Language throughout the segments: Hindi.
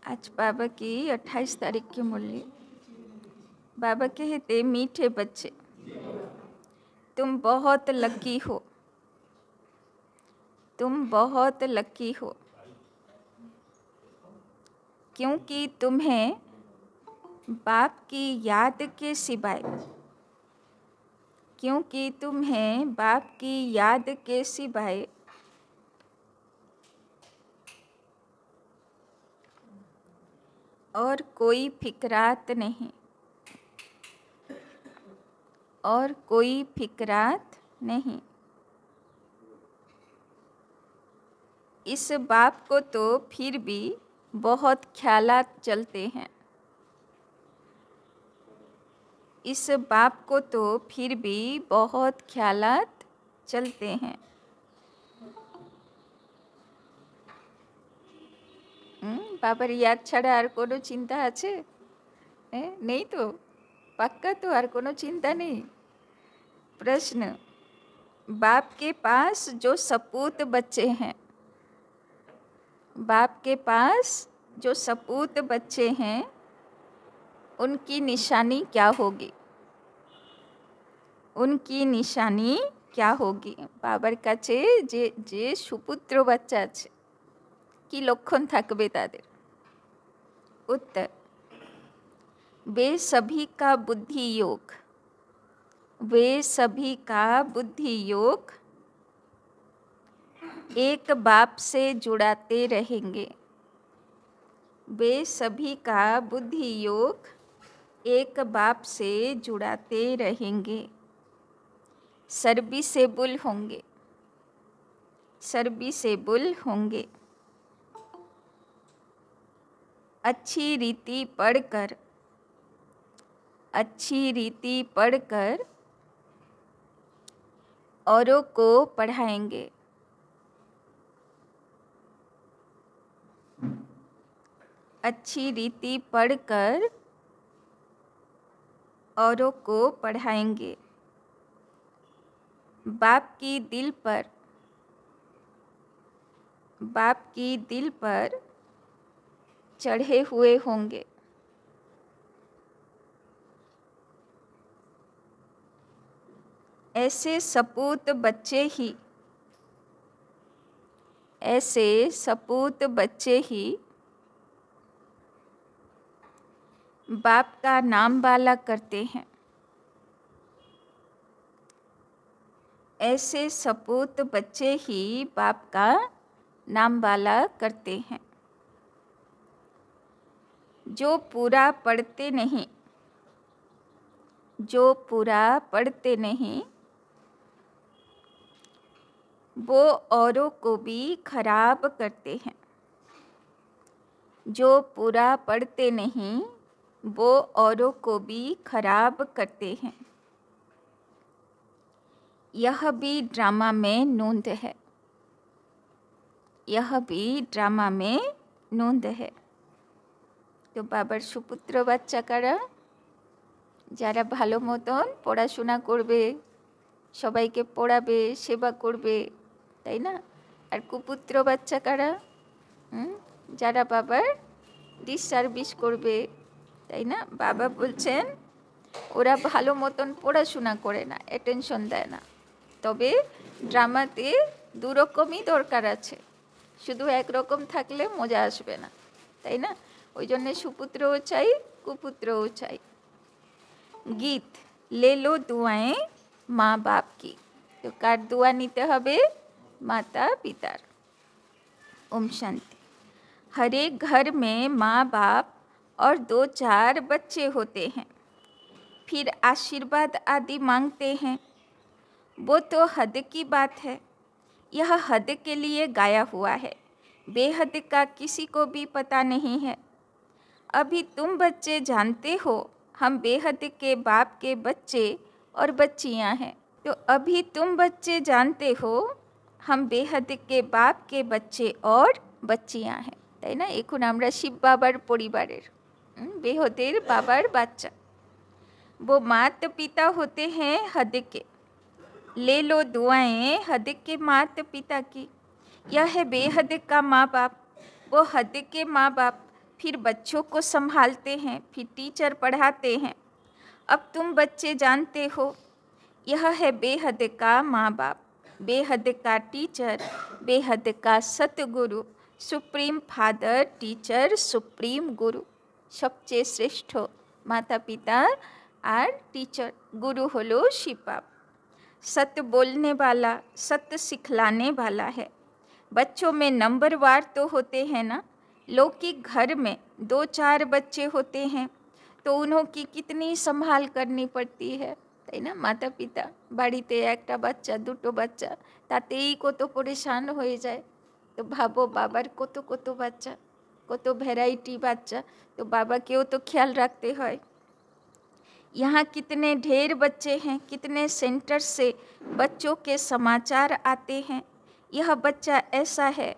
आज बाबा की 28 तारीख की मुरली। बाबा कहते, मीठे बच्चे तुम बहुत लकी हो, तुम बहुत लकी हो, क्योंकि तुम्हें बाप की याद के सिवाय, क्योंकि तुम्हें बाप की याद के सिवाय और कोई फिक्रात नहीं, और कोई फिक्रात नहीं। इस बाप को तो फिर भी बहुत ख्यालात चलते हैं, इस बाप को तो फिर भी बहुत ख्यालात चलते हैं। बाबार याद छाड़ा और कोनो चिंता आछे? नहीं तो पक्का तो और कोनो चिंता नहीं। प्रश्न, बाप के पास जो सपूत बच्चे हैं, बाप के पास जो सपूत बच्चे हैं, उनकी निशानी क्या होगी? उनकी निशानी क्या होगी? बाबार काछे जे जे सुपुत्र बच्चा आछे की लक्षण थाकबे तादेर? उत्तर, वे सभी का बुद्धि योग, वे सभी का बुद्धि योग एक बाप से जुड़ाते रहेंगे। वे सभी का बुद्धि योग एक बाप से जुड़ाते रहेंगे। सर्विसेबल होंगे, सर्विसेबल होंगे। अच्छी रीति पढ़कर, अच्छी रीति पढ़कर औरों को पढ़ाएंगे। अच्छी रीति पढ़कर औरों को पढ़ाएंगे। बाप की दिल पर, बाप की दिल पर चढ़े हुए होंगे। ऐसे सपूत बच्चे ही, ऐसे सपूत बच्चे ही बाप का नाम वाला करते हैं। ऐसे सपूत बच्चे ही बाप का नाम वाला करते हैं। जो पूरा पढ़ते नहीं, जो पूरा पढ़ते नहीं, वो औरों को भी खराब करते हैं। जो पूरा पढ़ते नहीं, वो औरों को भी खराब करते हैं। यह भी ड्रामा में नोंद है, यह भी ड्रामा में नोंद है। तो बाबार सुपुत्र बाच्चाकारा যারা ভালো মতন পড়াশোনা করবে, সবাইকে পড়াবে, সেবা করবে, তাই না? আর কুপুত্র বাচ্চা কারা? যারা বাবার ডিসসার্ভিস করবে, তাই না? বাবা বলছেন ওরা ভালো মতন পড়াশোনা করে না, অ্যাটেনশন দেয় না। তবে ড্রামাতে দুরকমই দরকার আছে, শুধু একরকম থাকলে মজা আসবে না, তাই না? ওই জন্যে সুপুত্রও চাই, কুপুত্রও চাই। गीत ले लो दुआएं माँ बाप की। तो कार दुआ नीते हबे? माता पितार। ओम शांति। हर एक घर में माँ बाप और 2-4 बच्चे होते हैं, फिर आशीर्वाद आदि मांगते हैं। वो तो हद की बात है, यह हद के लिए गाया हुआ है, बेहद का किसी को भी पता नहीं है। अभी तुम बच्चे जानते हो हम बेहद के बाप के बच्चे और बच्चियां हैं। तो अभी तुम बच्चे जानते हो हम बेहद के बाप के बच्चे और बच्चियां हैं, ताई ना? एखुन आमरा शिव बाबार परिवारेर बेहदेर बाबार बाच्चा। वो माता पिता होते हैं हद के। ले लो दुआएं हद के माता पिता की। यह है बेहद का माँ बाप, वो हद के माँ बाप, फिर बच्चों को संभालते हैं, फिर टीचर पढ़ाते हैं। अब तुम बच्चे जानते हो, यह है बेहद का माँ बाप, बेहद का टीचर, बेहद का सतगुरु, सुप्रीम फादर, टीचर, सुप्रीम गुरु। सबचेয়ে श्रेष्ठ माता पिता और टीचर, गुरु हलो शिव बाप। सत्य बोलने वाला, सत्य सिखलाने वाला है। बच्चों में नंबरवार तो होते हैं ना, लौकिक घर में 2-4 बच्चे होते हैं तो उन्हों की कितनी संभाल करनी पड़ती है, তাই না? মাতা পিতা বাড়িতে একটা বাচ্চা, দুটো বাচ্চা, তাতেই কত পরেশান হয়ে যায়। তো ভাবো বাবার কত কত বাচ্চা, কত ভ্যারাইটি বাচ্চা, तो बाबा केও तो ख्याल रखते हैं। यहाँ कितने ढेर बच्चे हैं, कितने सेंटर से बच्चों के समाचार आते हैं। यह बच्चा ऐसा है,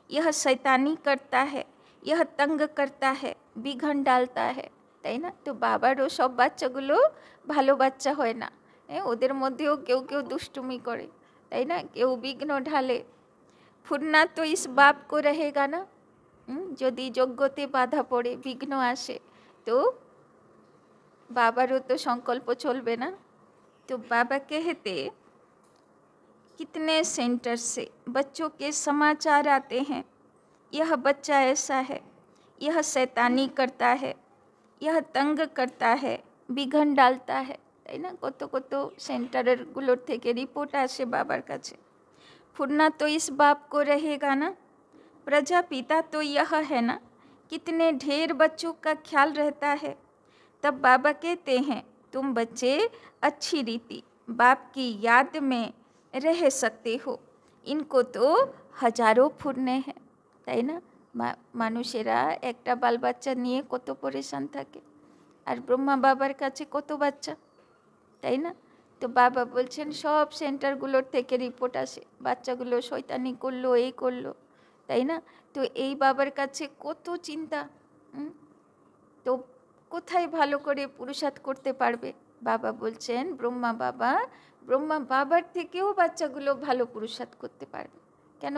यह शैतानी करता है, यह तंग करता है, बिघन डालता है, তাই না? তো বাবারও সব বাচ্চাগুলো ভালো বাচ্চা হয় না, ওদের মধ্যেও কেউ কেউ দুষ্টুমি করে, তাই না? কেউ বিঘ্ন ঢালে। ফুরনা তো ইস বাপ কো रहेगा না, যদি যোগ্যতে বাধা পড়ে, বিঘ্ন আসে, তো बाबारो तो संकल्प चलबे ना। तो बाबा कहते कितने सेंटर से बच्चों के समाचार आते हैं। यह बच्चा ऐसा है, यह शैतानी करता है, यह तंग करता है, बिघन डालता है, তাই না? কত কত সেন্টারগুলোর থেকে রিপোর্ট আসে বাবার কাছে। फुरना तो इस बाप को रहेगा ना, प्रजापिता तो यह है ना, कितने ढेर बच्चों का ख्याल रहता है। तब बाबा कहते हैं तुम बच्चे अच्छी रीति बाप की याद में रह सकते हो। इनको तो हजारों फुरने हैं, তাই না? মানুষেরা একটা বাল বাচ্চা নিয়ে কত পরেশান থাকে, আর ব্রহ্মা বাবার কাছে কত বাচ্চা, তাই না? তো বাবা বলছেন সব সেন্টারগুলোর থেকে রিপোর্ট আসে, বাচ্চাগুলো শয়তানি করলো, এই করলো, তাই না? তো এই বাবার কাছে কত চিন্তা। তো কোথায় ভালো করে পুরুষার্থ করতে পারবে? বাবা বলছেন ব্রহ্মা বাবার থেকেও বাচ্চাগুলো ভালো পুরুষার্থ করতে পারবে। কেন?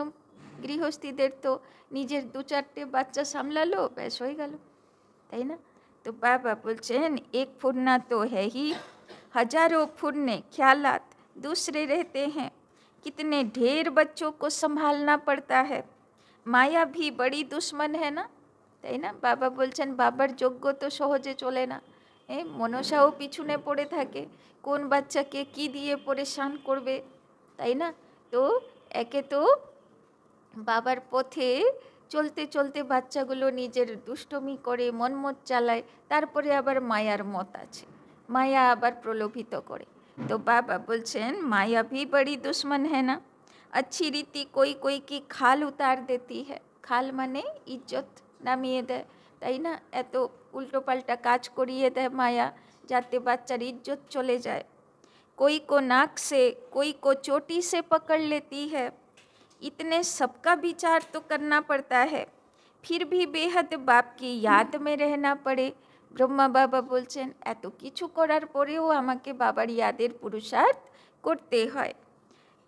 গৃহস্থীদের তো নিজের 2-4টে বাচ্চা সামলালো, ব্যাস হয়ে গেল, তাই না? তো বাবা বলছেন एक फुरना तो है ही, हजारों फुरने ख्यालात दूसरे रहते हैं। कितने ढेर बच्चों को संभालना पड़ता है। माया भी बड़ी दुश्मन है ना, তাই না? বাবা বলছেন বাবার যোগ্য তো সহজে চলে না, মনসাও পিছনে পড়ে থাকে, কোন বাচ্চাকে কি দিয়ে পরেশান করবে, তাই না? তো একে তো বাবার পথে চলতে চলতে বাচ্চাগুলো নিজের দুষ্টমি করে, মনমত চালায়, তারপরে আবার মায়ার মত আছে, মায়া আবার প্রলোভিত করে। তো বাবা বলছেন माया भी बड़ी दुश्मन है ना, अच्छी रीति कोई कोई की खाल उतार देती है। खाल माने इज्जत নামিয়ে দেয়, তাই না? এত উল্টো পাল্টা কাজ করিয়ে দেয় মায়া, যাতে বাচ্চার ইজ্জত চলে যায়। कोई को नाक से, कोई को चोटी से पकड़ लेती है। इतने सबका विचार तो करना पड़ता है, फिर भी बेहद बाप की याद में रहना पड़े। ब्रह्मा बाबा বলছেন এত কিছু করার পরেও আমাকে বাবার ইয়াদের পুরুষার্থ করতে হয়।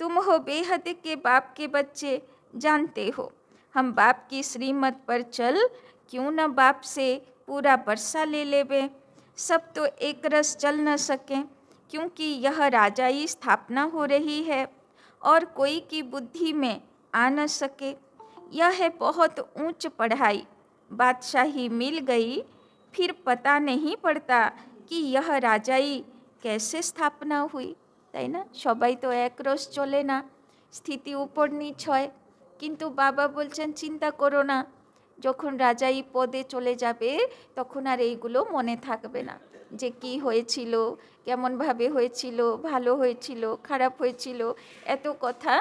तुम हो बेहद के बाप के बच्चे, जानते हो हम बाप की श्रीमत पर चल, क्यों न बाप से पूरा बरसा ले लेवे। सब तो एक रस चल न सकें, क्योंकि यह राजाई स्थापना हो रही है और कोई की बुद्धि में आ न सके। यह है बहुत ऊंच पढ़ाई, बादशाही मिल गई, फिर पता नहीं पड़ता कि यह राजाई कैसे स्थापना हुई, তাই না? সবাই তো একরস চলে না, স্থিতি উপর নিচ হয়, কিন্তু বাবা বলছেন চিন্তা করো না, যখন রাজাই পদে চলে যাবে তখন আর এইগুলো মনে থাকবে না, যে কি হয়েছিল, কেমনভাবে হয়েছিল, ভালো হয়েছিল, খারাপ হয়েছিল, এত কথা,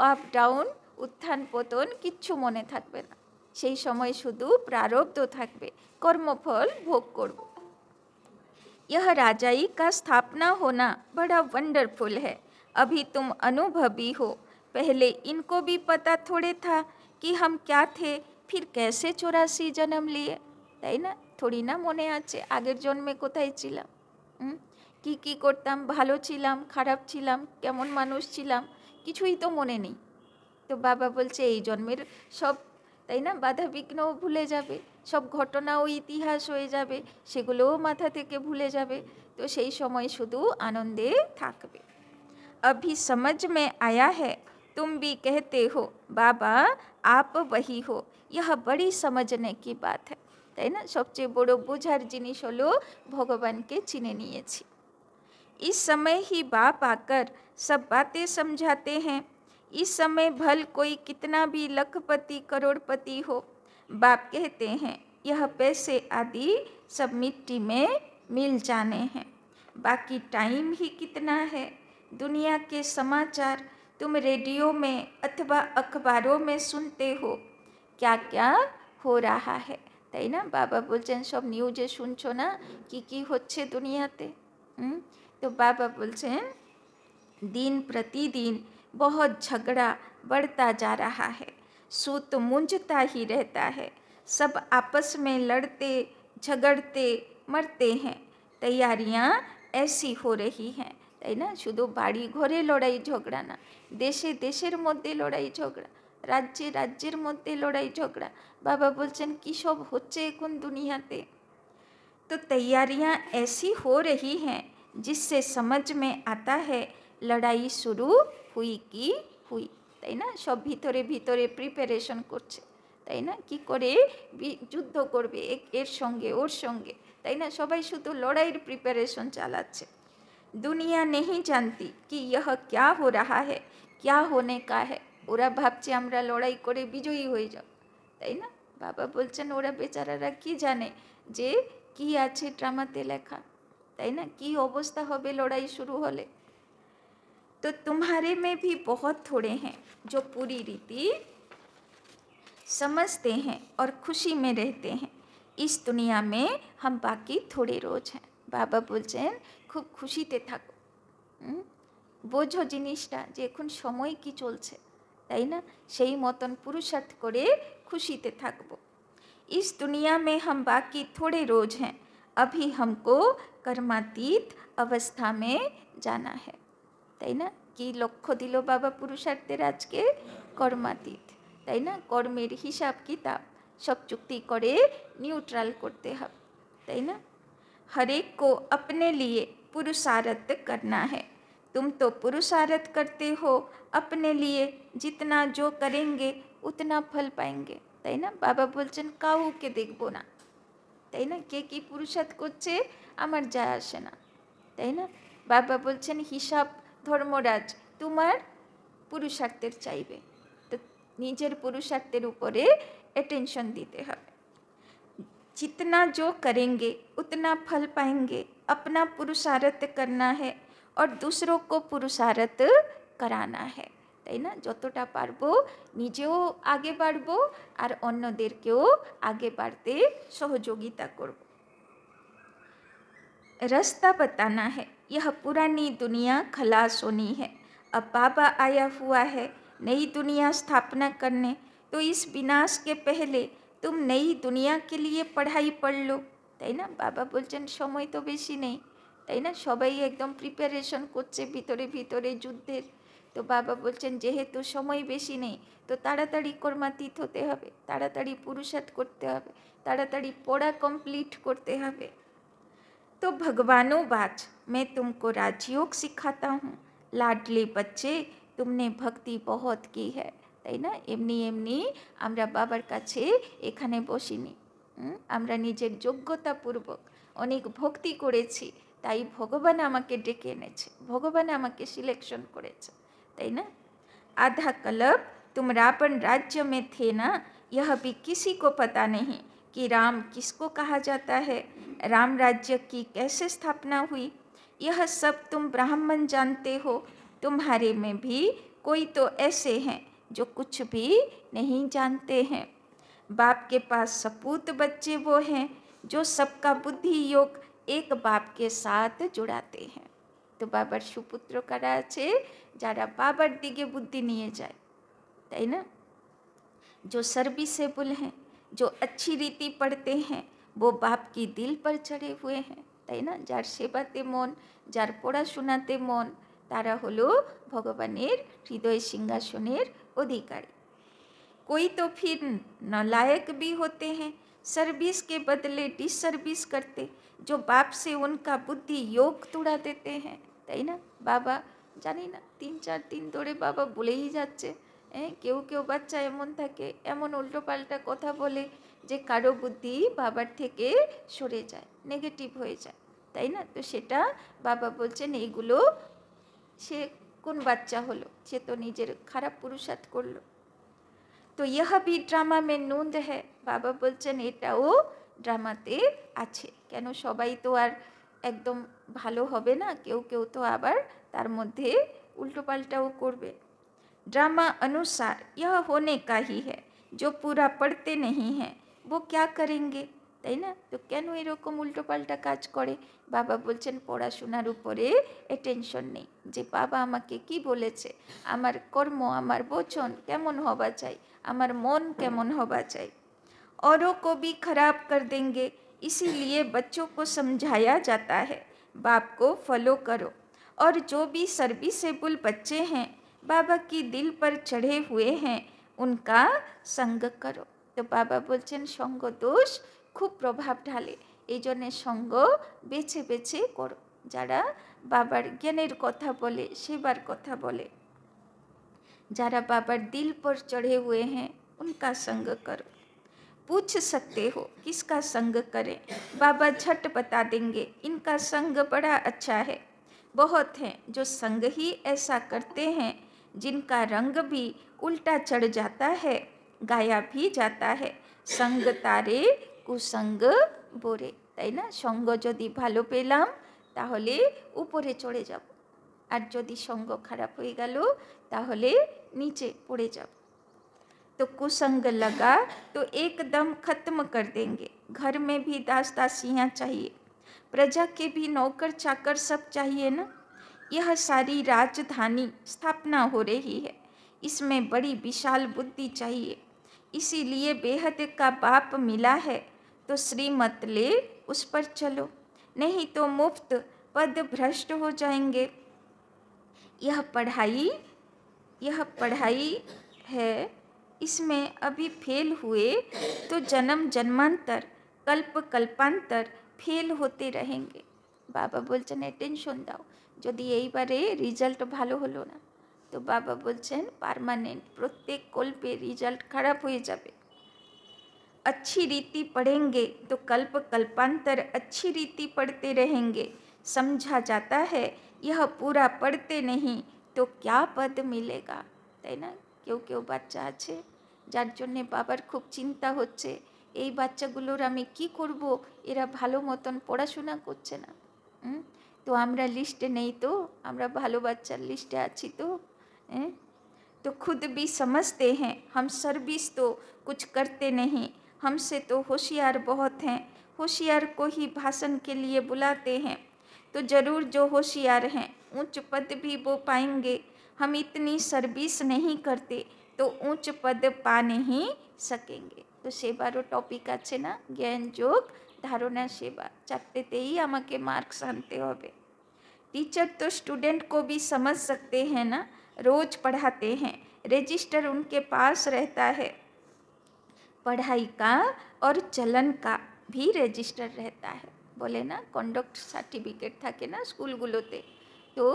আপ ডাউন, উত্থান পতন, কিচ্ছু মনে থাকবে না। সেই সময় শুধু প্রারব্ধ থাকবে, কর্মফল ভোগ করব। यह राजाई का स्थापना होना बड़ा वंडरफुल है। अभी तुम अनुभवी हो, पहले इनको भी पता थोड़े था कि हम क्या थे, फिर कैसे 84 जन्म लिए, তাই না? থোড়ি না মনে আছে আগের জন্মে কোথায় ছিলাম, কি কি করতাম, ভালো ছিলাম, খারাপ ছিলাম, কেমন মানুষ ছিলাম, কিছুই তো মনে নেই। তো বাবা বলছে এই জন্মের সব, তাই না, বাধা বিঘ্নও ভুলে যাবে, সব ঘটনাও ইতিহাস হয়ে যাবে, সেগুলোও মাথা থেকে ভুলে যাবে। তো সেই সময় শুধু আনন্দে থাকবে। अभी समझ में आया है, तुम भी कहते हो बाबा आप वही हो, यह बड़ी समझने की बात है। তাই না, সবচেয়ে বড় বোঝার জিনিস হলো ভগবানকে চিনে নিয়েছি। इस समय ही बाप आकर सब बातें समझाते हैं। इस समय भल कोई कितना भी लखपति करोड़पति हो, बाप कहते हैं यह पैसे आदि सब मिट्टी में मिल जाने हैं, बाकी टाइम ही कितना है। दुनिया के समाचार तुम रेडियो में अथवा अखबारों में सुनते हो, क्या क्या हो रहा है। তাই না, বাবা বলছেন সব নিউজে শুনছো না কি হচ্ছে দুনিয়াতে। तो बाबा बोलते हैं दिन प्रतिदिन बहुत झगड़ा बढ़ता जा रहा है, सूत मूंझता ही रहता है, सब आपस में लड़ते झगड़ते मरते हैं, तैयारियां ऐसी हो रही हैं। তাই না, শুধু বাড়ি ঘরে লড়াই ঝগড়া না, দেশে দেশের মধ্যে লড়াই ঝগড়া, রাজ্যে রাজ্যের মধ্যে লড়াই ঝগড়া। বাবা বলছেন কী সব হচ্ছে এখন দুনিয়াতে। तो तैयारियां ऐसी हो रही हैं जिससे समझ में आता है लड़ाई शुरू हुई की हुई। তাই না, সব ভিতরে ভিতরে প্রিপারেশন করছে। তাই না, কি করে যুদ্ধ করবে এর সঙ্গে ওর সঙ্গে। তাই না, সবাই শুধু লড়াইয়ের প্রিপারেশন চালাচ্ছে। দুনিয়া नहीं जानती कि यह क्या हो रहा है, क्या होने का है। ওরা ভাবছে আমরা লড়াই করে বিজয়ী হয়ে যাব। তাই না, বাবা বলছেন ওরা বেচারারা কি জানে যে কি আছে ড্রামাতে লেখা। তাই না, কি অবস্থা হবে লড়াই শুরু হলে। तो तुम्हारे में भी बहुत थोड़े हैं जो पूरी रीति समझते हैं और खुशी में रहते हैं। इस दुनिया में हम बाकी थोड़े रोज हैं। বাবা বলছেন খুব খুশিতে থাকো, বোঝো জিনিসটা যে এখন সময় কি চলছে। তাই না, সেই মতন পুরুষার্থ করে খুশিতে থাকবো। इस दुनिया में हम बाकी थोड़े रोज हैं, अभी हमको कर्मातीत अवस्था में जाना है। তাই না, কি লক্ষ্য দিল বাবা পুরুষার্থের আজকে? কর্মাতীত। তাই না, কর্মের হিসাব কিতাব সব চুক্তি করে নিউট্রাল করতে হবে। তাই না, हर एक को अपने लिए पुरुषार्थ करना है। तुम तो पुरुषार्थ करते हो अपने लिए, जितना जो करेंगे उतना फल पाएंगे। তাই না, বাবা বলছেন কাউকে দেখবো না। তাই না, কে কি পুরুষার্থ করছে আমার যায় আসে না। তাই না, বাবা বলছেন হিসাব ধর্মরাজ তোমার পুরুষার্থের চাইবে, তো নিজের পুরুষার্থের উপরে অ্যাটেনশন দিতে হবে। जितना जो करेंगे उतना फल पाएंगे, अपना पुरुषार्थ करना है और दूसरों को पुरुषार्थ कराना है। তাই না, যতটা পারবো নিজেও আগে বাড়বো আর অন্যদেরকেও আগে বাড়তে সহযোগিতা করব। रास्ता बताना है, यह पुरानी दुनिया खलास होनी है, अब बाबा आया हुआ है नई दुनिया स्थापना करने, तो इस विनाश के पहले तुम नई दुनिया के लिए पढ़ाई पढ़ लो। তাই না, বাবা বলছেন সময় তো বেশি নেই। তাই না, সবাই একদম প্রিপারেশন করছে ভিতরে ভিতরে যুদ্ধের। তো বাবা বলছেন যেহেতু সময় বেশি নেই তো তাড়াতাড়ি কর্মাতীত হতে হবে, তাড়াতাড়ি পুরুষার্থ করতে হবে, তাড়াতাড়ি পড়া কমপ্লিট করতে হবে। तो भगवानो बाच मैं तुमको राजयोग सिखाता हूँ, लाडले बच्चे तुमने भक्ति बहुत की है। তাই না, এমনি এমনি আমরা বাবার কাছে এখানে বসিনি, আমরা নিজের যোগ্যতাপূর্বক অনেক ভক্তি করেছি, তাই ভগবান আমাকে ডেকে এনেছে, ভগবান আমাকে সিলেকশন করেছে। তাই না, आधा कल्प तुम रावण राज्य में थे ना, यह भी किसी को पता नहीं कि राम किसको कहा जाता है, राम राज्य की कैसे स्थापना हुई, यह सब तुम ब्राह्मण जानते हो। तुम्हारे में भी कोई तो ऐसे हैं जो कुछ भी नहीं जानते हैं। बाप के पास सपूत बच्चे वो हैं जो सबका बुद्धि योग एक बाप के साथ जुड़ाते हैं। तो बाबार सुपुत्र कारा आछे যারা বাবার দিকে বুদ্ধি নিয়ে যায়। তাই না, जो सर्विसेबल हैं, जो अच्छी रीति पढ़ते हैं, वो बाप की दिल पर चढ़े हुए हैं। তাই না, যার সেবাতে মন, যার পড়াশোনাতে মন, তারা হলো ভগবানের হৃদয় সিংহাসনের অধিকারী। कोई तो फिर नालायक भी होते हैं, सर्विस के बदले डिसर्विस करते, जो बाप से उनका बुद्धि योग तुड़ा देते हैं, তাই না? বাবা জানি না 3-4 দিন ধরে বাবা বলেই যাচ্ছে, কেউ কেউ বাচ্চা এমন থাকে, এমন উল্টোপাল্টা কথা বলে যে কারো বুদ্ধি বাবার থেকে সরে যায়, নেগেটিভ হয়ে যায়, তাই না? তো সেটা বাবা বলছেন এইগুলো সে কোন বাচ্চা হলো, সে তো নিজের খারাপ পুরুষার্থ করলো। তো यह भी ड्रामा में नूंद है, বাবা বলছেন এটাও ড্রামাতে আছে। কেন সবাই তো আর একদম ভালো হবে না, কেউ কেউ তো আবার তার মধ্যে উল্টোপাল্টাও করবে। ड्रामा अनुसार यह होने का ही है, जो पूरा पढ़ते नहीं हैं वो क्या करेंगे, তাই না? তো কেন এরকম উল্টোপাল্টা কাজ করে? বাবা বলছেন পড়াশোনার উপরে অ্যাটেনশন নেই, যে বাবা আমাকে কি বলেছে, আমার কর্ম আমার বচন কেমন হওয়া চাই, আমার মন কেমন হওয়া চাই। औरों को भी खराब कर देंगे, इसीलिए बच्चों को समझाया जाता है बाप को फॉलो करो, और जो भी सर्विसेबल बच्चे हैं बाबा की दिल पर चढ़े हुए हैं उनका संग करो। तो बाबा বলছেন সঙ্গ দোষ খুব প্রভাব ঢালে, এই জন্যে সঙ্গ বেছে বেছে করো, যারা বাবার জ্ঞানের কথা বলে, সেবার কথা বলে, যারা বাবার दिल पर चढ़े हुए हैं उनका संग करो। पूछ सकते हो किसका संग करें, बाबा झट बता देंगे, इनका संग बड़ा अच्छा है। बहुत हैं जो संग ही ऐसा करते हैं जिनका रंग भी उल्टा चढ़ जाता है, गाया भी जाता है, संग तारे कुसंग बोरे, তাই না? সঙ্গ যদি ভালো পেলাম তাহলে উপরে চড়ে যাব, আর যদি সঙ্গ খারাপ হয়ে গেল তাহলে নিচে পড়ে যাব। तो कुसंग लगा तो एकदम खत्म कर देंगे। घर में भी दास दासियाँ चाहिए, प्रजा के भी नौकर चाकर सब चाहिए ना। यह सारी राजधानी स्थापना हो रही है, इसमें बड़ी विशाल बुद्धि चाहिए, इसीलिए बेहद का बाप मिला है तो श्रीमत ले उस पर चलो, नहीं तो मुफ्त पद भ्रष्ट हो जाएंगे। यह पढ़ाई है, इसमें अभी फेल हुए तो जन्म जन्मांतर कल्प कल्पांतर फेल होते रहेंगे। বাবা বলছেন টেনশন দাও, যদি এইবারে রেজাল্ট ভালো হলো না তো বাবা বলছেন পার্মানেন্ট প্রত্যেক কল্পে রেজাল্ট খারাপ হয়ে যাবে। अच्छी रीति पढ़ेंगे तो कल्प कल्पांतर अच्छी रीति पढ़ते रहेंगे। समझा जाता है यह पूरा पढ़ते नहीं तो क्या पद मिलेगा, তাই না? কেউ কেউ বাচ্চা আছে যার জন্যে বাবার খুব চিন্তা হচ্ছে, এই বাচ্চাগুলোর আমি কি করব, এরা ভালো মতন পড়াশোনা করছে না। তো আমরা লিস্টে নেই তো, আমরা ভালো বাচ্চার লিস্টে আছি তো। तो खुद भी समझते हैं हम सर्विस तो कुछ करते नहीं, हमसे तो होशियार बहुत हैं, होशियार को ही भाषण के लिए बुलाते हैं, तो ज़रूर जो होशियार हैं ऊंच पद भी वो पाएंगे। हम इतनी सर्विस नहीं करते तो ऊंच पद पा नहीं सकेंगे। तो সেবারও টপিক আছে না, জ্ঞান যোগ ধারণা সেবা, চারটেতেই আমাকে মার্কস আনতে হবে। टीचर तो स्टूडेंट को भी समझ सकते हैं ना, रोज पढ़ाते हैं, रजिस्टर उनके पास रहता है, पढ़ाई का और चलन का भी रजिस्टर रहता है। बोले ना কন্ডাক্ট সার্টিফিকেট থাকে না স্কুলগুলোতে, তো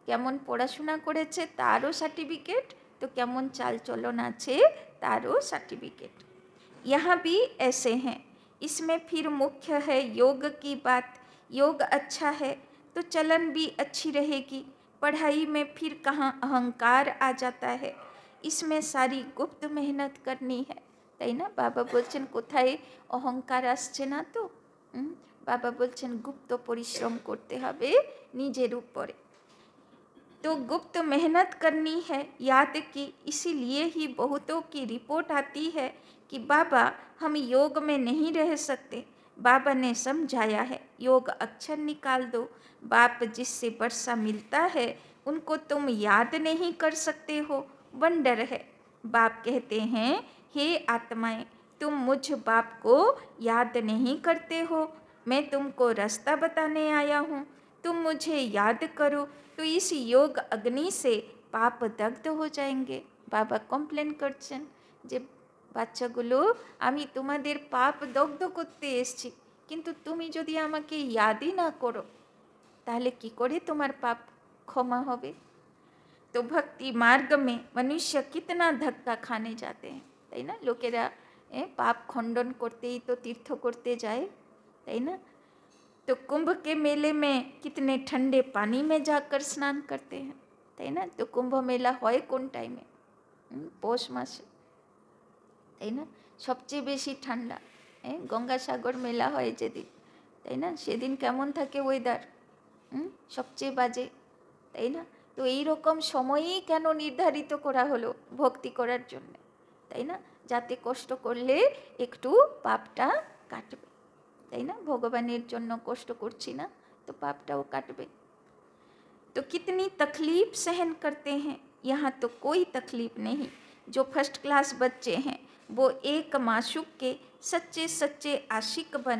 কেমন পড়াশোনা করেছে তারও সার্টিফিকেট, তো কেমন চাল চলন আছে তারও সার্টিফিকেट। यहाँ भी ऐसे हैं, इसमें फिर मुख्य है योग की बात। योग अच्छा है तो चलन भी अच्छी रहेगी, पढ़ाई में फिर कहाँ अहंकार आ जाता है, इसमें सारी गुप्त मेहनत करनी है, তাই না? বাবা বলছেন কোথায় অহংকার আসছে না তো, বাবা বলছেন গুপ্ত পরিশ্রম করতে হবে নিজের উপরে। तो गुप्त मेहनत करनी है याद की, इसीलिए ही बहुतों की रिपोर्ट आती है कि बाबा हम योग में नहीं रह सकते। बाबा ने समझाया है योग अक्षर निकाल दो, बाप जिससे वर्षा मिलता है उनको तुम याद नहीं कर सकते हो, वंडर है। बाप कहते हैं हे आत्माएं, तुम मुझ बाप को याद नहीं करते हो, मैं तुमको रास्ता बताने आया हूँ, तुम मुझे याद करो तो इस योग अग्नि से पाप दग्ध हो जाएंगे। बाबा कम्प्लेन करছেন যে বাচ্চাগুলো, আমি তোমাদের পাপ দগ্ধ করতে এসেছি, কিন্তু তুমি যদি আমাকে यादই না করো তাহলে কি করে তোমার পাপ ক্ষমা হবে। तो भक्ति मार्ग में मनुष्य कितना धक्का खाने जाते हैं, তাই না? লোকেরা পাপ খণ্ডন করতেই তো তীর্থ করতে যায়, তাই না? तो कुंभ के मेले में कितने ठंडे पानी में जाकर स्नान करते हैं, তাই না? তো কুম্ভ মেলা হয় কোন টাইমে? পৌষ মাসে, তাই না? সবচেয়ে বেশি ঠান্ডা, গঙ্গাসাগর মেলা হয় যেদিন, তাই না? সেদিন কেমন থাকে ওয়েদার? সবচেয়ে বাজে, তাই না? তো এইরকম সময়ই কেন নির্ধারিত করা হলো ভক্তি করার জন্য, তাই না? যাতে কষ্ট করলে একটু পাপটা কাটবে, তাই না? ভগবানের জন্য কষ্ট করছি না তো পাপটাও কাটবে। तो कितनी तकलीफ सहन करते हैं, यहाँ तो कोई तकलीफ नहीं। जो फर्स्ट क्लास बच्चे हैं वो एक माशूक के सच्चे सच्चे आशिक बन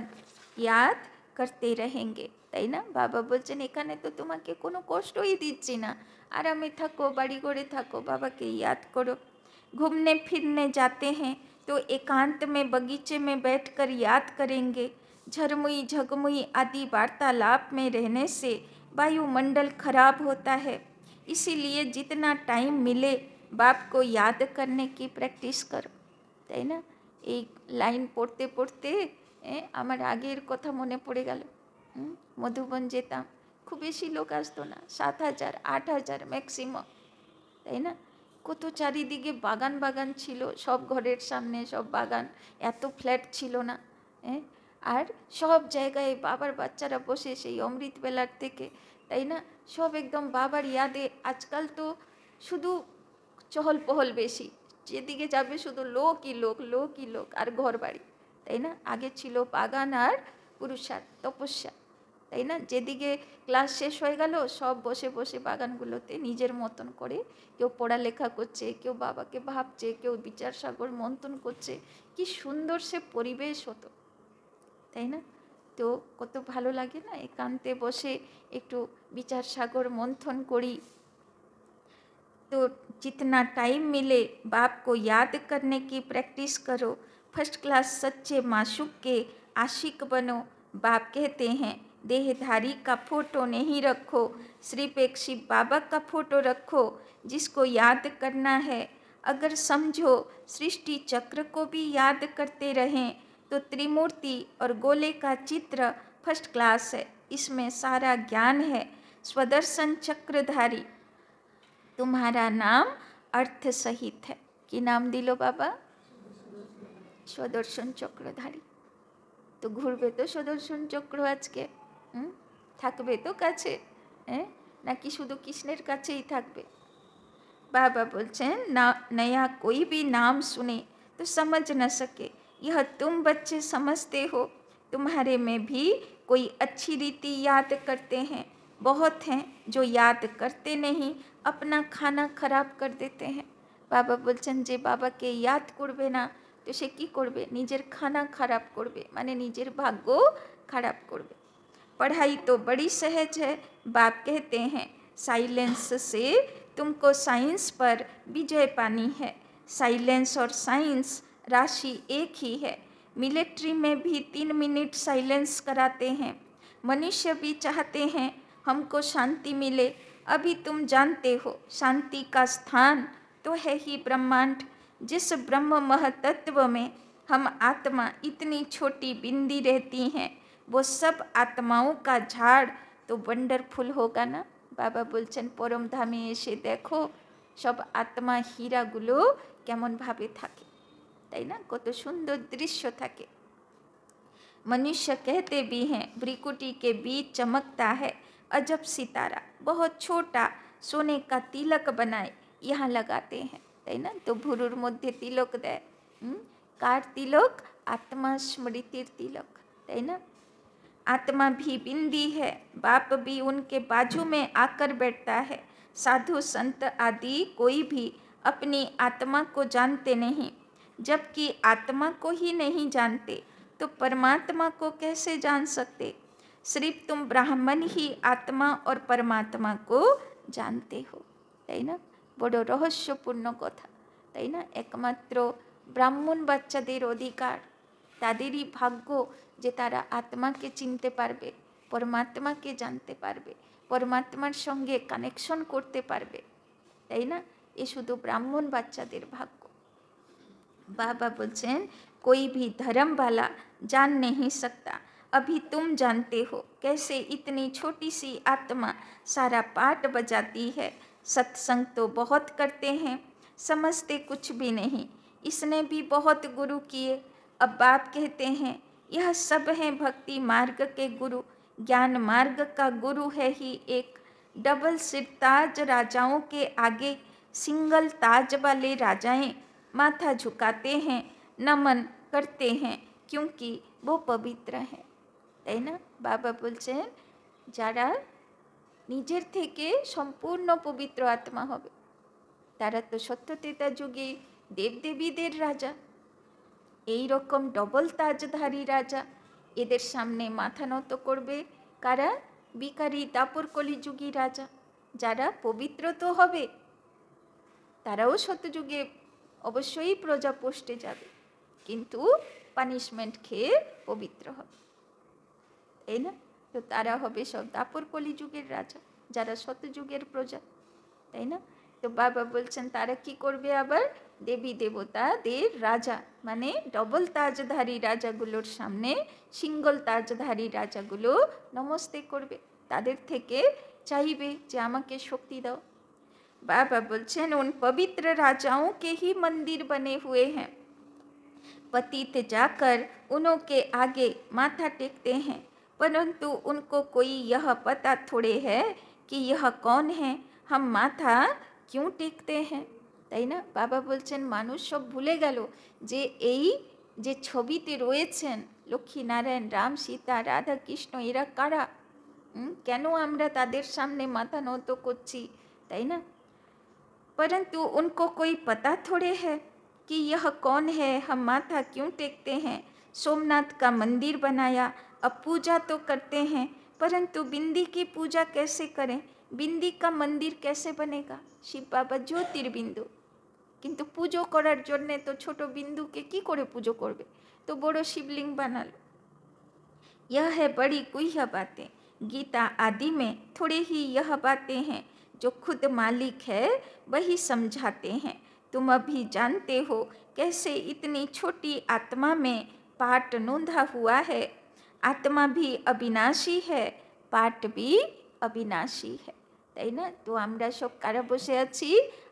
याद करते रहेंगे, তাই না? বাবা বলছেন এখানে তো তোমাকে কোনো কষ্টই দিচ্ছি না, আরামে থাকো, বাড়ি ঘরে থাকো, বাবাকে याद करो। घूमने फिरने जाते हैं तो एकांत में बगीचे में बैठकर याद करेंगे। झरमुई झगमुई आदि वार्तालाप में रहने से वायुमंडल खराब होता है, इसीलिए जितना टाइम मिले बाप को याद करने की प्रैक्टिस करो, তাই না? এই লাইন পড়তে পড়তে আমার আগের কথা মনে পড়ে গেল। মধুবন যেতাম, খুব বেশি লোক আসতো না, 7,000 8,000 ম্যাক্সিমাম, তাই না? কত চারিদিকে বাগান বাগান ছিল, সব ঘরের সামনে সব বাগান, এত ফ্ল্যাট ছিল না, আর সব জায়গায় বাবার বাচ্চারা বসে সেই অমৃত বেলার থেকে, তাই না? সব একদম বাবার ইয়াদে। আজকাল তো শুধু চহল পহল বেশি, যেদিকে যাবে শুধু লোকই লোক, লোকই লোক, আর ঘর বাড়ি, তাই না? আগে ছিল বাগান আর পুরুষার্থ তপস্যা, তাই না? যেদিকে ক্লাস শেষ হয়ে গেল সব বসে বসে বাগানগুলোতে নিজের মতন করে কেউ পড়ালেখা করছে, কেউ বাবাকে ভাবছে, কেউ বিচার সাগর মন্থন করছে। কি সুন্দর সে পরিবেশ হতো, তাই না? তো কত ভালো লাগে না একান্তে বসে একটু বিচার সাগর মন্থন করি। तो जितना टाइम मिले बाप को याद करने की प्रैक्टिस करो। फर्स्ट क्लास सच्चे माशूक के आशिक बनो। बाप कहते हैं देहधारी का फोटो नहीं रखो, सिर्फ एक शिव बाबा का फोटो रखो जिसको याद करना है। अगर समझो सृष्टि चक्र को भी याद करते रहें तो त्रिमूर्ति और गोले का चित्र फर्स्ट क्लास है, इसमें सारा ज्ञान है। स्वदर्शन चक्रधारी तुम्हारा नाम अर्थ सहित है। कि नाम दिलो बाबा? स्वदर्शन चक्रधारी। तो घुरबे तो स्वदर्शन चक्र आजके থাকবে তো কাছে, নাকি শুধু কৃষ্ণের কাছেই থাকবে? बाबा बोलছেন ना, नया कोई भी नाम सुने तो समझ न सके, यह तुम बच्चे समझते हो। तुम्हारे में भी कोई अच्छी रीति याद करते हैं, बहुत हैं जो याद करते नहीं, अपना खाना खराब कर देते हैं। बाबा बोलছেন যে বাবাকে याद করবে না তো সে কি করবে? নিজের খানা খারাপ করবে, মানে নিজের ভাগ্য খারাপ করবে। पढ़ाई तो बड़ी सहज है, बाप कहते हैं साइलेंस से तुमको साइंस पर विजय पानी है। साइलेंस और साइंस राशि एक ही है। मिलिट्री में भी 3 मिनट साइलेंस कराते हैं। मनुष्य भी चाहते हैं हमको शांति मिले। अभी तुम जानते हो शांति का स्थान तो है ही ब्रह्मांड। जिस ब्रह्म महतत्व में हम आत्मा इतनी छोटी बिंदी रहती हैं, वो सब आत्माओं का झाड़ तो वंडरफुल होगा ना। बाबा बोलছেন परम धामे एसे देखो सब आत्मा हीरागुलो केमन भावे थाके, ताई ना? कत सुंदर दृश्य थाके। मनुष्य कहते भी हैं भ्रिकुटी के बीच चमकता है अजब सितारा, बहुत छोटा सोने का तिलक बनाए यहाँ लगाते हैं, ताई ना? तो भुरुर मध्य तिलक देय, कार तिलक? आत्मा स्मृतिर तिलक, ताई ना? आत्मा भी बिंदी है, बाप भी उनके बाजू में आकर बैठता है। साधु संत आदि कोई भी अपनी आत्मा को जानते नहीं, जबकि आत्मा को ही नहीं जानते तो परमात्मा को कैसे जान सकते? सिर्फ तुम ब्राह्मण ही आत्मा और परमात्मा को जानते हो, ताई ना? बड़ो रहस्यपूर्ण कथा, ताई ना? एकमात्र ব্রাহ্মণ বাচ্চাদের অধিকার, তাদেরই ভাগ্য যে তারা আত্মাকে চিনতে পারবে, পরমাত্মাকে জানতে পারবে, পরমাত্মার সঙ্গে কানেকশন করতে পারবে, তাই না? এ শুধু ব্রাহ্মণ বাচ্চাদের ভাগ্য। बाबा बोलছেন कोई भी धर्म वाला जान नहीं सकता, अभी तुम जानते हो कैसे इतनी छोटी सी आत्मा सारा पाठ बजाती है। सत्संग तो बहुत करते हैं, समझते कुछ भी नहीं। इसने भी बहुत गुरु किए। अब बाप कहते हैं यह सब हैं भक्ति मार्ग के गुरु, ज्ञान मार्ग का गुरु है ही एक। डबल सिर ताज राजाओं के आगे सिंगल ताज वाले राजाएं माथा झुकाते हैं, नमन करते हैं, क्योंकि वो पवित्र हैं, তাই না? বাবা বলছেন যারা নিজের থেকে সম্পূর্ণ পবিত্র আত্মা হবে তারা তো সত্যতেতা যুগে দেবদেবীদের রাজা, এই রকম ডবল তাজধারী রাজা, এদের সামনে মাথা নত করবে কারা? বিকারী দাপর কলিযুগী রাজা। যারা পবিত্র তো হবে তারাও সত্যযুগে অবশ্যই প্রজা পোস্টে যাবে, কিন্তু পানিশমেন্ট খেয়ে পবিত্র হবে, তাই না? তো তারা হবে সব দাপর কলিযুগের রাজা, যারা সত্যযুগের প্রজা, তাই না? তো বাবা বলছেন তারা কি করবে? আবার দেবী দেবতাদের রাজা মানে ডবল তাজধারী রাজাগুলোর সামনে সিঙ্গল তাজধারী রাজাগুলো নমস্তে করবে, তাদের থেকে চাইবে যে আমাকে শক্তি দাও। बाबा बोलছেন उन पवित्र राजाओं के ही मंदिर बने हुए हैं, पतित जाकर उन्हों के आगे माथा टेकते हैं, परंतु उनको कोई यह पता थोड़े है कि यह कौन है, हम माथा क्यों टेकते हैं, তাই না? বাবা বলছেন মানুষ সব ভুলে গেল যে এই যে ছবিতে রয়েছেন লক্ষ্মীনারায়ণ, রাম, সীতা, রাধা, কৃষ্ণ, এরা কারা, কেন আমরা তাদের সামনে মাথা নত করছি, তাই না? परंतु उनको कोई पता थोड़े है कि यह कौन है, हम माथा क्यों टेकते हैं। सोमनाथ का मंदिर बनाया, अब पूजा तो करते हैं, परंतु बिंदी की पूजा कैसे करें, बिंदी का मंदिर कैसे बनेगा। शिव बाबा ज्योतिर्बिंदु, किन्तु पूजो करार जन्य तो छोटो बिंदु के की करे पूजो करबे, तो बड़ो शिवलिंग बनालो। यह है बड़ी गुह्य बातें, गीता आदि में थोड़े ही यह बातें हैं जो खुद मालिक है वही समझाते हैं। तुम अभी जानते हो कैसे इतनी छोटी आत्मा में पाठ नोंधा हुआ है। आत्मा भी अविनाशी है, पाठ भी अविनाशी है, তাই না? তো আমরা সব কারা বসে আছি?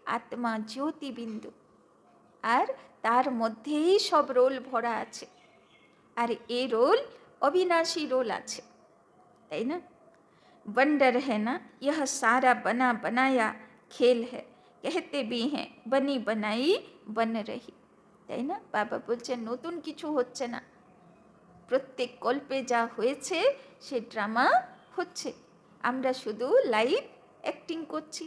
আত্মা জ্যোতিবিন্দু, আর তার মধ্যেই সব রোল ভরা আছে, আর এই রোল অবিনাশী রোল আছে, তাই না? वंडर है ना यह सारा बना बनाया खेल है, कहते भी हैं बनी बनाई बन रही, তাই না? বাবা বলছেন নতুন কিছু হচ্ছে না, প্রত্যেক কল্পে যা হয়েছে সে ড্রামা হচ্ছে, আমরা শুধু লাইভ एक्टिंग করছি।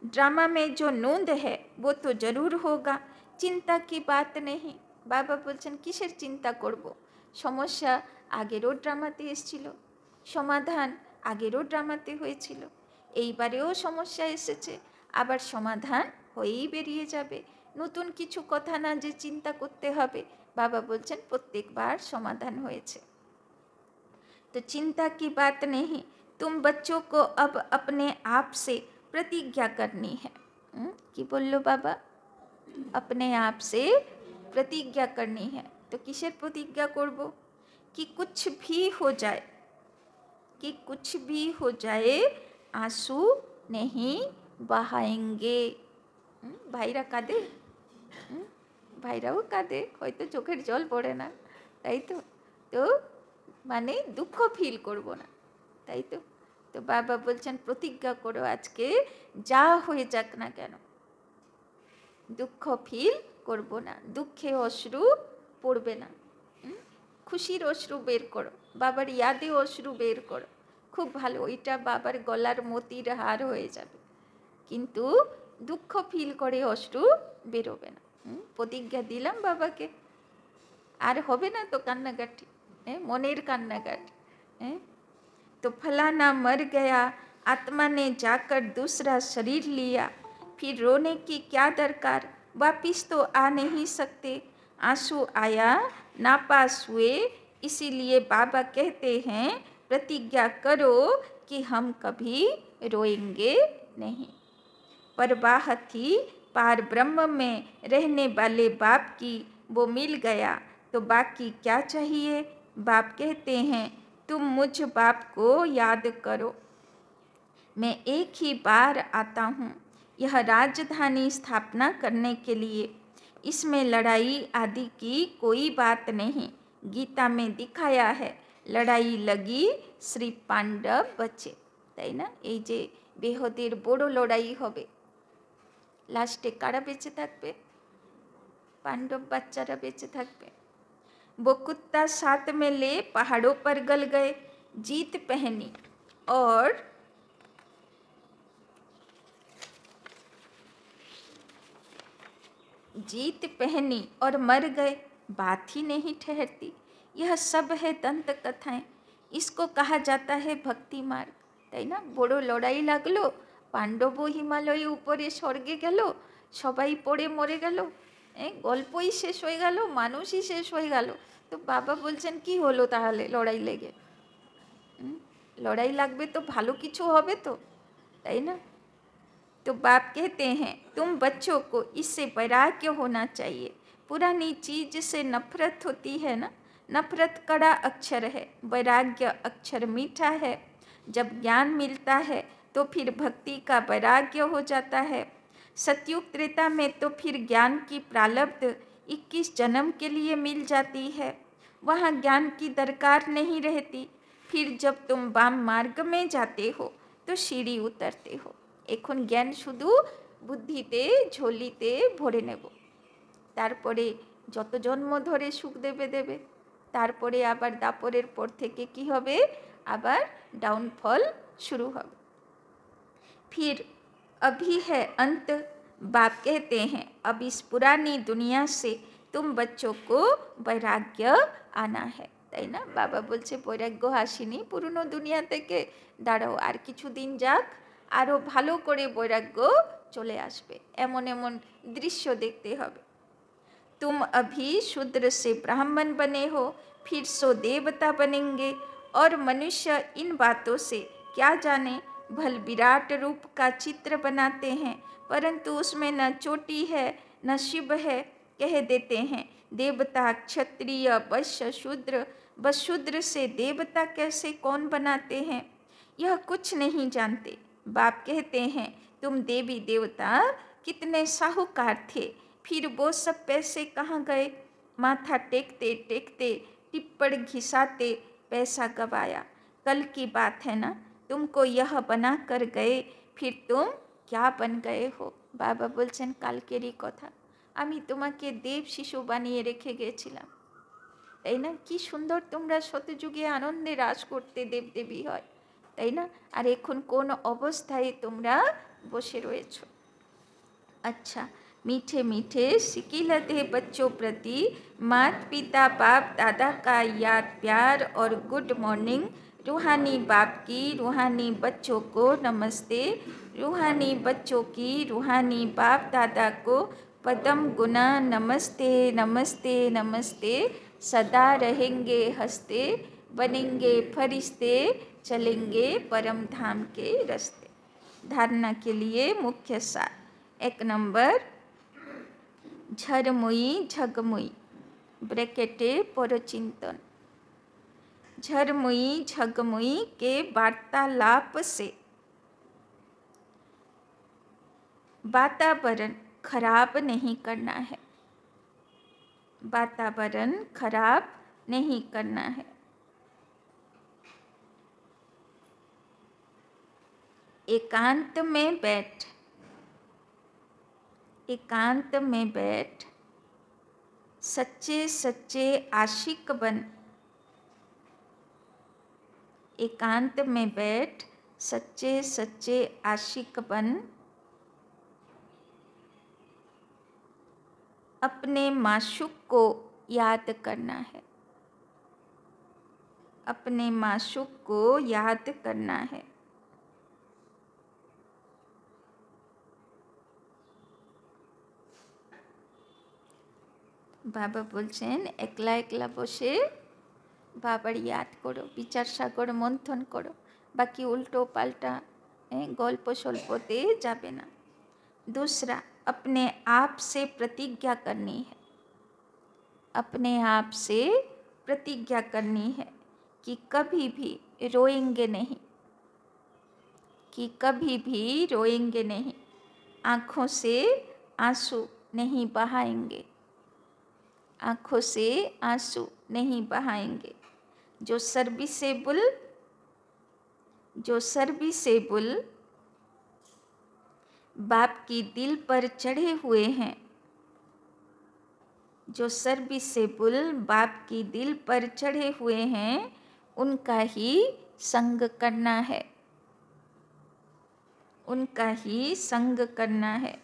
ड्रामा में जो नोंद है वो तो जरूर होगा, चिंता की बात नहीं। বাবা বলছেন কিসের চিন্তা করব, সমস্যা আগেরও ড্রামাতে এসেছিল, সমাধান আগেরও ড্রামাতে হয়েছিল, এইবারেও সমস্যা এসেছে, আবার সমাধান হয়েই বেরিয়ে যাবে, নতুন কিছু কথা না যে চিন্তা করতে হবে। বাবা বলছেন প্রত্যেকবার সমাধান হয়েছে। तो चिंता की बात नहीं, तुम बच्चों को अब अपने आप से प्रतिज्ञा करनी है। कि बोलो बाबा? अपने आप से प्रतिज्ञा करनी है। तो किसेर प्रतिज्ञा करब? कि कुछ भी हो जाए, कि कुछ भी हो जाए आंसू नहीं बहाएंगे। भाईरा कादे, भाईराও कादे, হয়তো চোখের জল পড়ে না, তাই তো? তো মানে দুঃখ ফিল করব না, তাই তো? তো বাবা বলছেন প্রতিজ্ঞা করো আজকে যা হয়ে যাক না কেন দুঃখ ফিল করব না, দুঃখে অশ্রু পড়বে না, খুশির অশ্রু বের করো, বাবার ইয়াদে অশ্রু বের করো, খুব ভালো, ওইটা বাবার গলার মতির হার হয়ে যাবে, কিন্তু দুঃখ ফিল করে অশ্রু বেরোবে না। প্রতিজ্ঞা দিলাম বাবাকে, আর হবে না তো কান্নাকাটি, মনের কান্নাকাটি। तो फलाना मर गया, आत्मा ने जाकर दूसरा शरीर लिया, फिर रोने की क्या दरकार, वापिस तो आ नहीं सकते। आंसू आया, नापास हुए, इसीलिए बाबा कहते हैं प्रतिज्ञा करो कि हम कभी रोएंगे नहीं। परवाह थी पार ब्रह्म में रहने वाले बाप की, वो मिल गया तो बाकी क्या चाहिए। बाप कहते हैं तुम मुझ बाप को याद करो, मैं एक ही बार आता हूँ यह राजधानी स्थापना करने के लिए। इसमें लड़ाई आदि की कोई बात नहीं। गीता में दिखाया है लड़ाई लगी श्री पांडव बचे, ताई ना। এই যে বেহদের বড় লড়াই হবে, লাস্টে কারা বেঁচে থাকবে? पांडव बच्चारा बेचे থাকবে। वो कुत्ता साथ में ले पहाड़ों पर गल गए, जीत पहनी और मर गए, बात ही नहीं ठहरती। यह सब है दंत कथाएं, इसको कहा जाता है भक्ति मार्ग, ताई ना। बड़ो लड़ाई लागलो, पांडव हिमालय ऊपरे स्वर्गे गेल, सबाई पड़े मरे गेल, गल्पई शेष हो गेल, मानुषई शेष हो गेल। तो बाबा बोलছেন কি হলো তাহলে লড়াই লেগে? लड़ाई लागबे तो भालो किछु होबे तो, ताई ना। तो बाप कहते हैं तुम बच्चों को इससे वैराग्य होना चाहिए। पुरानी चीज से नफरत होती है ना, नफरत कड़ा अक्षर है, वैराग्य अक्षर मीठा है। जब ज्ञान मिलता है तो फिर भक्ति का वैराग्य हो जाता है। सतयुग त्रेता में तो फिर ज्ञान की प्रारब्ध 21 जन्म के लिए मिल जाती है, वहाँ ज्ञान की दरकार नहीं रहती। फिर जब तुम वाम मार्ग में जाते हो तो सीढ़ी उतरते हो। এখন জ্ঞান শুধু বুদ্ধিতে ঝোলিতে ভরে নেব, তারপরে যত জন্ম ধরে সুখ দেবে দেবে, তারপরে আবার দাপরের পর থেকে কি হবে, আবার ডাউনফল शुरू হবে। फिर अभी है अंत। बाप कहते हैं अब इस पुरानी दुनिया से तुम बच्चों को वैराग्य आना है, ताई ना। बाबा बोलছে বৈরাগ্য আসেনি পুরনো দুনিয়া থেকে, দাঁড়াও আর কিছুদিন যাক, আরও ভালো করে বৈরাগ্য চলে আসবে, এমন এমন দৃশ্য দেখতে হবে। तुम अभी शूद्र से ब्राह्मण बने हो, फिर सो देवता बनेंगे। और मनुष्य इन बातों से क्या जाने, भल विराट रूप का चित्र बनाते हैं परंतु उसमें न चोटी है न शिव है। कह देते हैं देवता क्षत्रिय वैश्य शूद्र, बस शूद्र से देवता कैसे कौन बनाते हैं, यह कुछ नहीं जानते। बाप कहते हैं तुम देवी देवता कितने साहूकार थे, फिर वो सब पैसे कहाँ गए। माथा टेकते टेकते टिप्पण घिसाते पैसा गवाया। कल की बात है ना, तुमको यह बना कर गए, फिर तुम क्या बन गए हो। बाबा बोलছেন কালকেরই কথা, আমি তোমাকে দেব শিশু বানিয়ে রেখে গেছিলাম, তাই না। কি সুন্দর তোমরা শতযুগে আনন্দে রাস করতে দেবদেবী হয়, তাই না। আর এখন কোন অবস্থায় তোমরা বসে রয়েছো। अच्छा, मीठे मीठे सिकिलते बच्चों प्रति मात पिता बाप दादा का याद प्यार और गुड मॉर्निंग। रूहानी बाप की रूहानी बच्चों को नमस्ते, रूहानी बच्चों की रूहानी बाप दादा को पदम गुना नमस्ते नमस्ते नमस्ते। सदा रहेंगे हंसते, बनेंगे फरिश्ते, चलेंगे परम धाम के रास्ते। धारणा के लिए मुख्य सार। 1 नंबर, झरमुई झगमुई ब्रैकेटे परचिंतन। झरमुई झगमुई के वार्तालाप से वातावरण खराब नहीं करना है, वातावरण खराब नहीं करना है। एकांत में बैठ, एकांत में बैठ, सच्चे सच्चे आशिक बन। एकांत में बैठ, सच्चे सच्चे आशिक बन। अपने माशूक को याद करना है, अपने माशूक को याद करना है। বাবা বলছেন একলা একলা বসে বাবার याद करो, विचार सागर मंथन करो, बाकी उल्टो पाल्टा गल्प सल्पते जाबे ना। दूसरा, अपने आप से प्रतिज्ञा करनी है, अपने आप से प्रतिज्ञा करनी है कि कभी भी रोएंगे नहीं, कि कभी भी रोएंगे नहीं, आँखों से आंसू नहीं बहाएंगे, आँखों से आंसू नहीं बहाएंगे। जो सर्विसेबल बाप की दिल पर चढ़े हुए हैं, जो सर्विसेबल बाप की दिल पर चढ़े हुए हैं, उनका ही संग करना है, उनका ही संग करना है।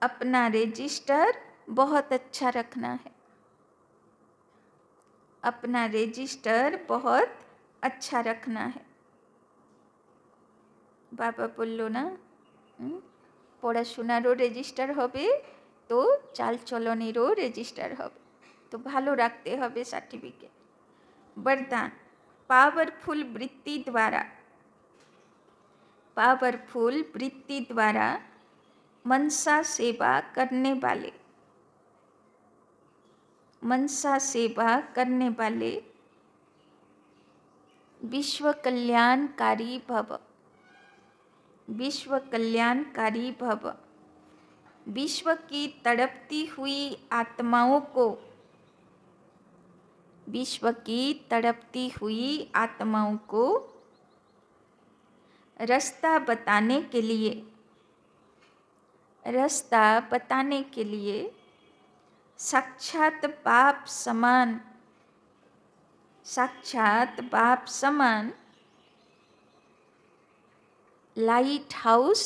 अपना रजिस्टर बहुत अच्छा रखना है, अपना रजिस्टर बहुत अच्छा रखना है। बाबा बोलो ना पढ़ाशोनारो रजिस्टर होबे तो चाल चलनेरो रजिस्टर होबे, तो भालो रखते होबे सार्टिफिकेट। वरदान, पावरफुल वृत्ति द्वारा मनसा सेवा करने वाले विश्व कल्याणकारी भव, विश्व कल्याणकारी भव। विश्व की तड़पती हुई आत्माओं को, विश्व की तड़पती हुई आत्माओं को रास्ता बताने के लिए साक्षात बाप समान लाइट हाउस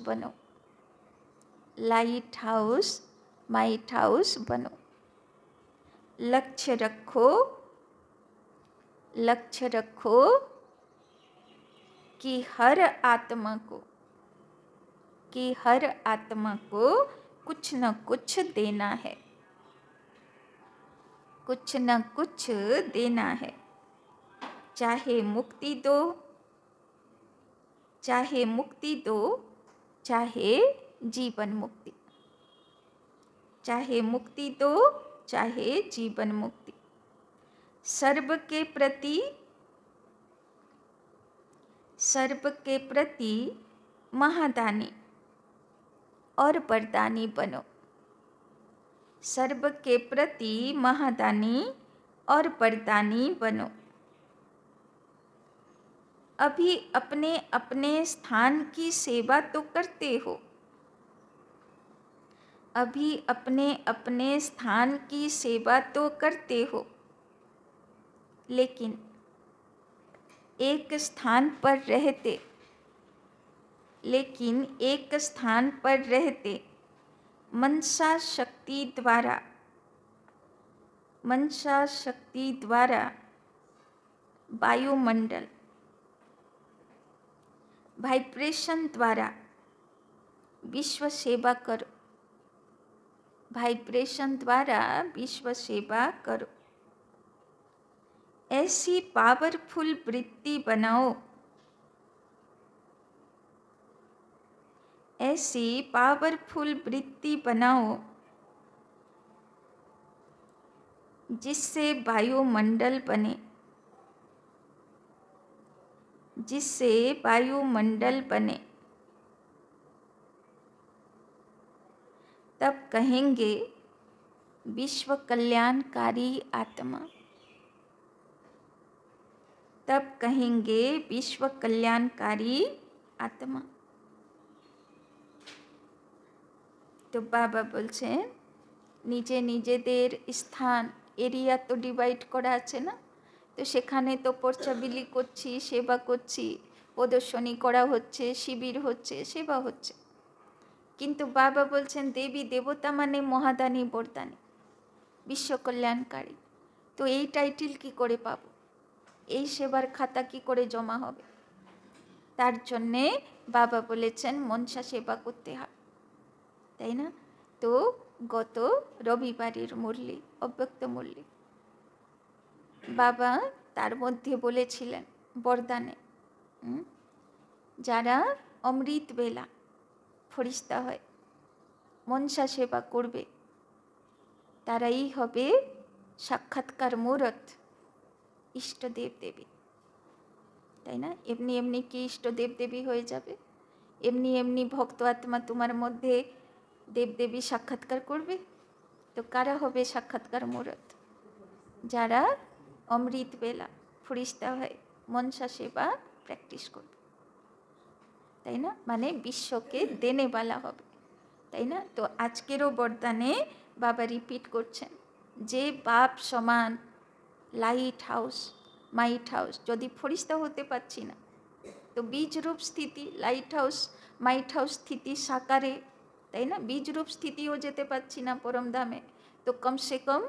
बनो, लाइट हाउस बनो। लक्ष्य रखो कि हर आत्मा को कुछ न कुछ देना है, कुछ न कुछ देना है। चाहे मुक्ति दो, चाहे जीवन मुक्ति, चाहे मुक्ति दो, चाहे जीवन मुक्ति। सर्व के प्रति महादानी और वरदानी बनो, सर्व के प्रति महादानी और वरदानी बनो। अभी अपने अपने स्थान की सेवा तो करते हो, अभी अपने अपने स्थान की सेवा तो करते हो, लेकिन एक स्थान पर रहते मनसा शक्ति द्वारा वायुमंडल वाइब्रेशन द्वारा विश्व सेवा करो, वाइब्रेशन द्वारा विश्व सेवा करो। ऐसी पावरफुल वृत्ति बनाओ, ऐसी पावरफुल वृत्ति बनाओ जिससे वायुमंडल बने, जिससे वायुमंडल बने। तब कहेंगे विश्व कल्याणकारी आत्मा, तब कहेंगे विश्व कल्याणकारी आत्मा। तो बाबा बोलছেন নিজে নিজেদের স্থান এরিয়া তো ডিভাইড করা আছে না, তো সেখানে তো পর্চাবিলি করছি, সেবা করছি, প্রদর্শনী করা হচ্ছে, শিবির হচ্ছে, সেবা হচ্ছে। কিন্তু বাবা বলছেন দেবী দেবতা মানে মহাদানী বরদানী বিশ্ব কল্যাণকারী, তো এই টাইটেল কি করে পাবো, এই সেবার খাতা কি করে জমা হবে? তার জন্যে বাবা বলেছেন মনসা সেবা করতে হয়, তাই না? তো গত রবিবারের মুরলি, অব্যক্ত মুরলি, বাবা তার মধ্যে বলেছিলেন বরদানে, যারা অমৃত বেলা ফরিস্তা হয়, মনসা সেবা করবে, তারাই হবে সাক্ষাৎকার মূরত ইষ্টদেব দেবী, তাই না? এমনি এমনি কি ইষ্টদেব দেবী হয়ে যাবে? এমনি এমনি ভক্ত আত্মা তোমার মধ্যে দেবদেবী সাক্ষাৎকার করবে? তো কারা হবে সাক্ষাৎকার মূরত? যারা অমৃত বেলা ফরিস্তা হয়, মনসা সেবা প্র্যাকটিস করবে, তাই না? মানে বিশ্বকে দেনেওয়ালা হবে, তাই না? তো আজকেরও বরদানে বাবা রিপিট করছেন যে বাপ সমান লাইট হাউস, মাইট হাউস, যদি ফরিস্তা হতে পারছি না তো বীজরূপ স্থিতি, লাইট হাউস মাইট হাউস স্থিতি সাকারে, তাই না? বীজরূপ স্থিতিও যেতে পারছি না পরমধামে, তো কমসে কম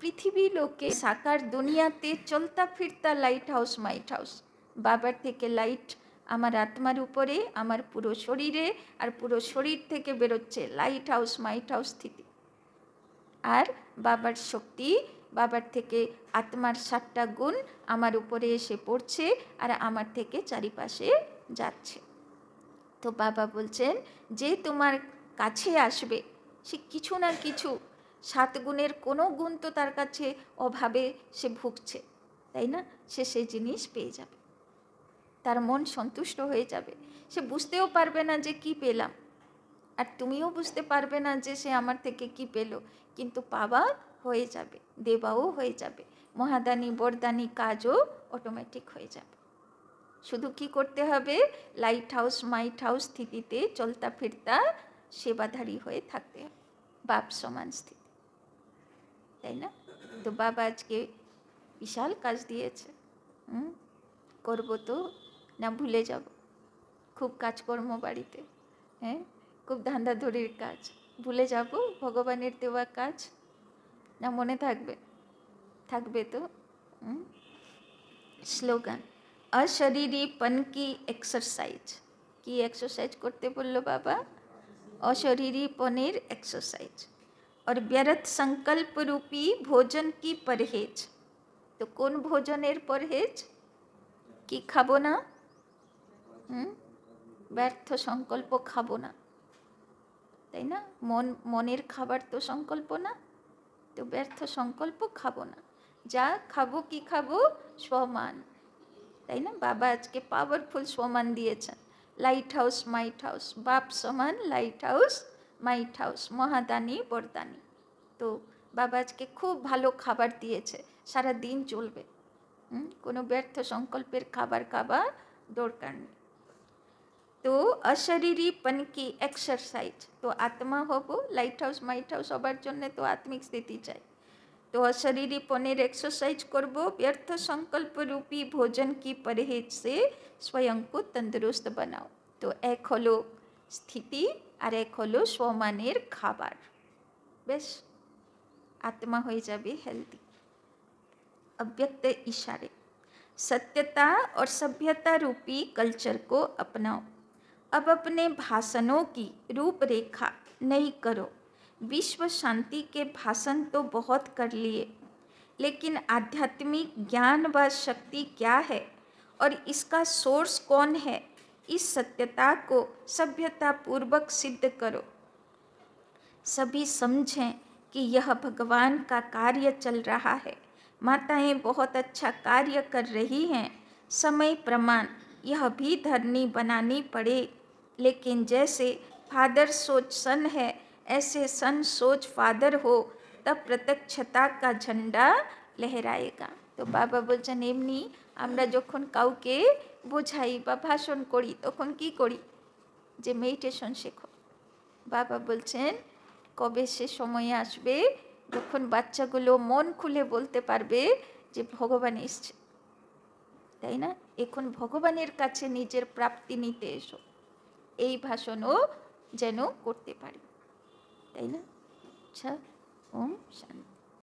পৃথিবী লোকে সাকার দুনিয়াতে চলতা ফিরতা লাইট হাউস মাইট হাউস, বাবার থেকে লাইট আমার আত্মার উপরে, আমার পুরো শরীরে, আর পুরো শরীর থেকে বেরোচ্ছে লাইট হাউস মাইট হাউস স্থিতি, আর বাবার শক্তি, বাবার থেকে আত্মার 7টা গুণ আমার উপরে এসে পড়ছে আর আমার থেকে চারিপাশে যাচ্ছে। তো বাবা বলছেন যে তোমার কাছে আসবে সে কিছু না কিছু 7 গুণের কোনো গুণ তো তার কাছে অভাবে সে ভুগছে, তাই না? সে সেই জিনিস পেয়ে যাবে, তার মন সন্তুষ্ট হয়ে যাবে, সে বুঝতেও পারবে না যে কি পেলাম, আর তুমিও বুঝতে পারবে না যে সে আমার থেকে কি পেল, কিন্তু পাওয়া হয়ে যাবে, দেওয়াও হয়ে যাবে, মহাদানী বরদানী কাজও অটোমেটিক হয়ে যাবে। শুধু কি করতে হবে? লাইট হাউস মাইট হাউস স্থিতিতে চলতা ফিরতা সেবাধারী হয়ে থাকতে হবে, বাপ সমান স্থিতি, তাই না? তো বাবা আজকে বিশাল কাজ দিয়েছে, করবো তো না ভুলে যাব, খুব কাজকর্ম বাড়িতে, হ্যাঁ, খুব ধান্দাধরির কাজ, ভুলে যাব ভগবানের দেওয়া কাজ, না মনে থাকবে? থাকবে তো। স্লোগান অশরীরীপন কি এক্সারসাইজ, কি এক্সারসাইজ করতে বললো বাবা? অশরীরীপনের এক্সারসাইজ, और व्यर्थ संकल्प रूपी भोजन की परहेज। तो কোন ভোজনের পরহেজ? কি খাবো না? ব্যর্থ সংকল্প খাবো না, তাই না? মনের খাবার তো সংকল্প না, তো ব্যর্থ সংকল্প খাবো না, যা খাবো কি খাবো? স্বমান, তাই না? বাবা আজকে পাওয়ারফুল স্বমান দিয়েছেন, লাইট হাউস মাইট হাউস, বাপ সমান লাইট হাউস মাইট হাউস, মহাদানী বরদানী। তো বাবা আজকে খুব ভালো খাবার দিয়েছে, সারা দিন চলবে, কোনো ব্যর্থ সংকল্পের খাবার খাবার দরকার নেই। তো অশরীরীপন কি এক্সারসাইজ, তো আত্মা হব, লাইট হাউস মাইট হাউস হবার জন্যে তো আত্মিক স্থিতি চাই, তো অশরীরীপনের এক্সারসাইজ করব, ব্যর্থ সংকল্প রূপী ভোজন কি পरहेज से स्वयं को तंदुरुस्त बनाओ। তো এক হলো স্থিতি আর এক হলো স্বমানের খাবার, বেশ आत्मा हो जाए हेल्दी। अव्यक्त इशारे, सत्यता और सभ्यता रूपी कल्चर को अपनाओ। अब अपने भाषणों की रूपरेखा नहीं करो, विश्व शांति के भाषण तो बहुत कर लिए, लेकिन आध्यात्मिक ज्ञान व शक्ति क्या है और इसका सोर्स कौन है, इस सत्यता को सभ्यता पूर्वक सिद्ध करो। सभी समझें कि यह भगवान का कार्य चल रहा है, माताएं बहुत अच्छा कार्य कर रही हैं, समय प्रमाण यह भी धरनी बनानी पड़े, लेकिन जैसे फादर सोच सन है ऐसे सन सोच फादर हो, तब प्रत्यक्षता का झंडा लहराएगा। तो बाबा बोलছেন এমনি আমরা যখন কাউকে বোঝাই বা ভাষণ করি তখন কি করি? যে মেডিটেশন শেখো। বাবা বলছেন কবে সে সময় আসবে যখন বাচ্চাগুলো মন খুলে বলতে পারবে যে ভগবান এসছে, তাই না? এখন ভগবানের কাছে নিজের প্রাপ্তি নিতে এসো, এই ভাষণও যেন করতে পারি, তাই না? আচ্ছা, ওম শান্তি।